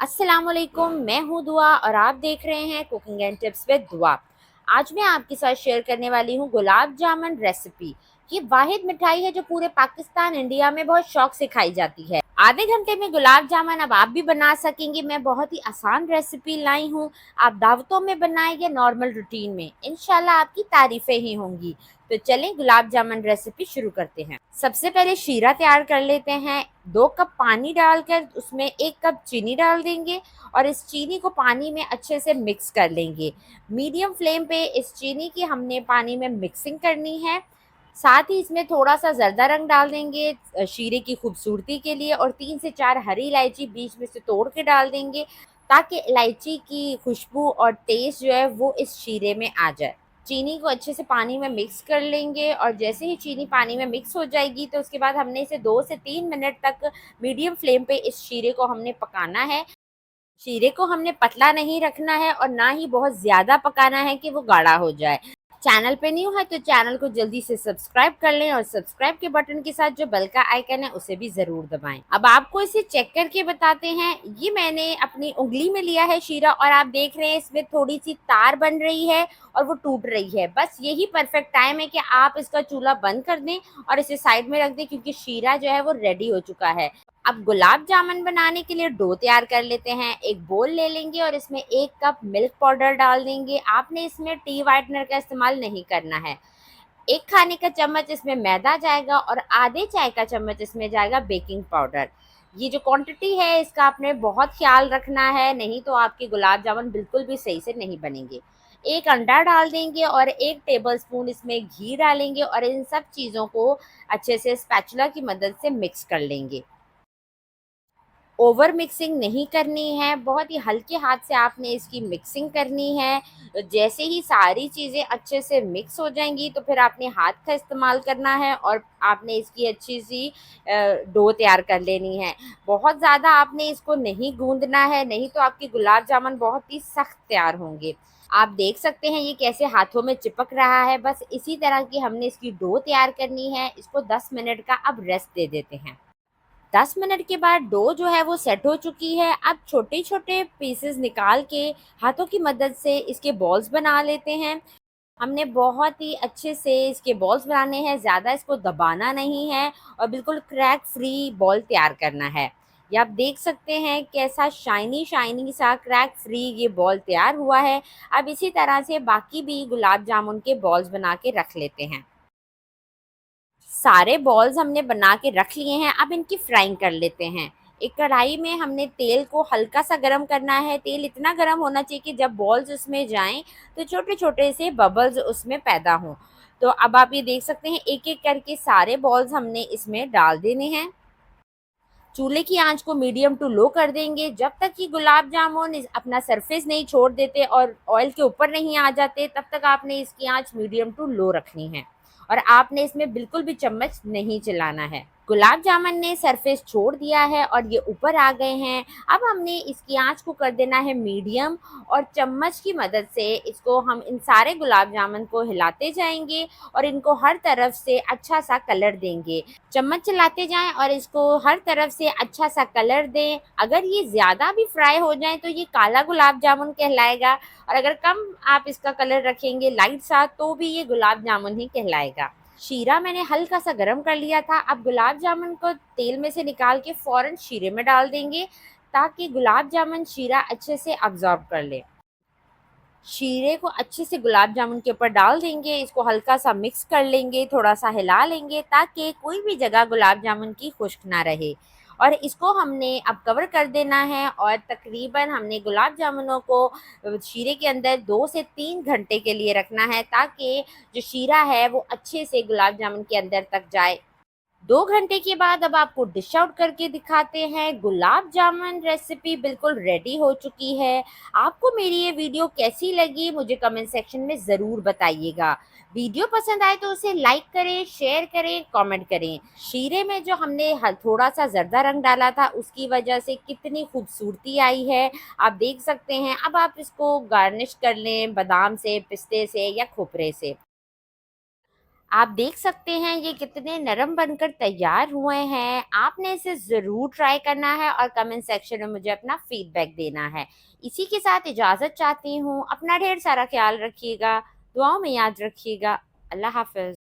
अस्सलामुअलैकुम, मैं हूँ दुआ और आप देख रहे हैं कुकिंग एंड टिप्स विद दुआ। आज मैं आपके साथ शेयर करने वाली हूँ गुलाब जामुन रेसिपी। ये वाहिद मिठाई है जो पूरे पाकिस्तान इंडिया में बहुत शौक से खाई जाती है। आधे घंटे में गुलाब जामुन अब आप भी बना सकेंगे। मैं बहुत ही आसान रेसिपी लाई हूँ। आप दावतों में बनाएं या नॉर्मल रूटीन में, इंशाल्लाह आपकी तारीफें ही होंगी। तो चलें गुलाब जामुन रेसिपी शुरू करते हैं। सबसे पहले शीरा तैयार कर लेते हैं। 2 कप पानी डालकर उसमें 1 कप चीनी डाल देंगे और इस चीनी को पानी में अच्छे से मिक्स कर लेंगे। मीडियम फ्लेम पे इस चीनी की हमने पानी में मिक्सिंग करनी है। साथ ही इसमें थोड़ा सा जर्दा रंग डाल देंगे शीरे की खूबसूरती के लिए, और 3 से 4 हरी इलायची बीच में से तोड़ के डाल देंगे ताकि इलायची की खुशबू और टेस्ट जो है वो इस शीरे में आ जाए। चीनी को अच्छे से पानी में मिक्स कर लेंगे और जैसे ही चीनी पानी में मिक्स हो जाएगी तो उसके बाद हमने इसे 2 से 3 मिनट तक मीडियम फ्लेम पे इस शीरे को हमने पकाना है। शीरे को हमने पतला नहीं रखना है और ना ही बहुत ज़्यादा पकाना है कि वो गाढ़ा हो जाए। चैनल पे न्यू है तो चैनल को जल्दी से सब्सक्राइब कर लें और सब्सक्राइब के बटन के साथ जो बेल का आइकन है उसे भी ज़रूर दबाएं। अब आपको इसे चेक करके बताते हैं। ये मैंने अपनी उंगली में लिया है शीरा और आप देख रहे हैं इसमें थोड़ी सी तार बन रही है और वो टूट रही है। बस यही परफेक्ट टाइम है कि आप इसका चूल्हा बंद कर दें और इसे साइड में रख दें, क्योंकि शीरा जो है वो रेडी हो चुका है। अब गुलाब जामुन बनाने के लिए डो तैयार कर लेते हैं। एक बोल ले लेंगे और इसमें 1 कप मिल्क पाउडर डाल देंगे। आपने इसमें टी वाइटनर का इस्तेमाल नहीं करना है। 1 खाने का चम्मच इसमें मैदा जाएगा और आधे चाय का चम्मच इसमें जाएगा बेकिंग पाउडर। ये जो क्वांटिटी है इसका आपने बहुत ख्याल रखना है, नहीं तो आपके गुलाब जामुन बिल्कुल भी सही से नहीं बनेंगे। एक अंडा डाल देंगे और 1 टेबलस्पून इसमें घी डालेंगे और इन सब चीज़ों को अच्छे से स्पैचुला की मदद से मिक्स कर लेंगे। ओवर मिक्सिंग नहीं करनी है, बहुत ही हल्के हाथ से आपने इसकी मिक्सिंग करनी है। जैसे ही सारी चीज़ें अच्छे से मिक्स हो जाएंगी तो फिर आपने हाथ का इस्तेमाल करना है और आपने इसकी अच्छी सी डो तैयार कर लेनी है। बहुत ज़्यादा आपने इसको नहीं गूंदना है, नहीं तो आपके गुलाब जामुन बहुत ही सख्त तैयार होंगे। आप देख सकते हैं ये कैसे हाथों में चिपक रहा है। बस इसी तरह की हमने इसकी डो तैयार करनी है। इसको 10 मिनट का अब रेस्ट दे देते हैं। 10 मिनट के बाद डो जो है वो सेट हो चुकी है। अब छोटे छोटे पीसेस निकाल के हाथों की मदद से इसके बॉल्स बना लेते हैं। हमने बहुत ही अच्छे से इसके बॉल्स बनाने हैं, ज़्यादा इसको दबाना नहीं है और बिल्कुल क्रैक फ्री बॉल तैयार करना है। ये आप देख सकते हैं कैसा शाइनी शाइनी सा क्रैक फ्री ये बॉल तैयार हुआ है। अब इसी तरह से बाकी भी गुलाब जामुन के बॉल्स बना के रख लेते हैं। सारे बॉल्स हमने बना के रख लिए हैं। अब इनकी फ्राइंग कर लेते हैं। एक कढ़ाई में हमने तेल को हल्का सा गरम करना है। तेल इतना गरम होना चाहिए कि जब बॉल्स उसमें जाएं तो छोटे छोटे से बबल्स उसमें पैदा हों। तो अब आप ये देख सकते हैं एक एक करके सारे बॉल्स हमने इसमें डाल देने हैं। चूल्हे की आंच को मीडियम टू लो कर देंगे जब तक कि गुलाब जामुन अपना सरफेस नहीं छोड़ देते और ऑयल के ऊपर नहीं आ जाते, तब तक आपने इसकी आंच मीडियम टू लो रखनी है और आपने इसमें बिल्कुल भी चम्मच नहीं चलाना है। गुलाब जामुन ने सरफेस छोड़ दिया है और ये ऊपर आ गए हैं। अब हमने इसकी आंच को कर देना है मीडियम और चम्मच की मदद से इसको हम इन सारे गुलाब जामुन को हिलाते जाएंगे और इनको हर तरफ से अच्छा सा कलर देंगे। चम्मच चलाते जाएं और इसको हर तरफ से अच्छा सा कलर दें। अगर ये ज़्यादा भी फ्राई हो जाए तो ये काला गुलाब जामुन कहलाएगा, और अगर कम आप इसका कलर रखेंगे लाइट सा तो भी ये गुलाब जामुन ही कहलाएगा। शीरा मैंने हल्का सा गरम कर लिया था। अब गुलाब जामुन को तेल में से निकाल के फ़ौरन शीरे में डाल देंगे ताकि गुलाब जामुन शीरा अच्छे से अब्ज़ॉर्ब कर ले। शीरे को अच्छे से गुलाब जामुन के ऊपर डाल देंगे। इसको हल्का सा मिक्स कर लेंगे, थोड़ा सा हिला लेंगे ताकि कोई भी जगह गुलाब जामुन की खुश्क ना रहे। और इसको हमने अब कवर कर देना है और तकरीबन हमने गुलाब जामुनों को शीरे के अंदर 2 से 3 घंटे के लिए रखना है ताकि जो शीरा है वो अच्छे से गुलाब जामुन के अंदर तक जाए। 2 घंटे के बाद अब आपको डिश आउट करके दिखाते हैं। गुलाब जामुन रेसिपी बिल्कुल रेडी हो चुकी है। आपको मेरी ये वीडियो कैसी लगी मुझे कमेंट सेक्शन में ज़रूर बताइएगा। वीडियो पसंद आए तो उसे लाइक करें, शेयर करें, कमेंट करें। शीरे में जो हमने थोड़ा सा जर्दा रंग डाला था उसकी वजह से कितनी खूबसूरती आई है, आप देख सकते हैं। अब आप इसको गार्निश कर लें बादाम से, पिस्ते से या खोपरे से। आप देख सकते हैं ये कितने नरम बनकर तैयार हुए हैं। आपने इसे ज़रूर ट्राई करना है और कमेंट सेक्शन में मुझे अपना फीडबैक देना है। इसी के साथ इजाज़त चाहती हूँ। अपना ढेर सारा ख्याल रखिएगा, दुआओं में याद रखिएगा। अल्लाह हाफ़िज़।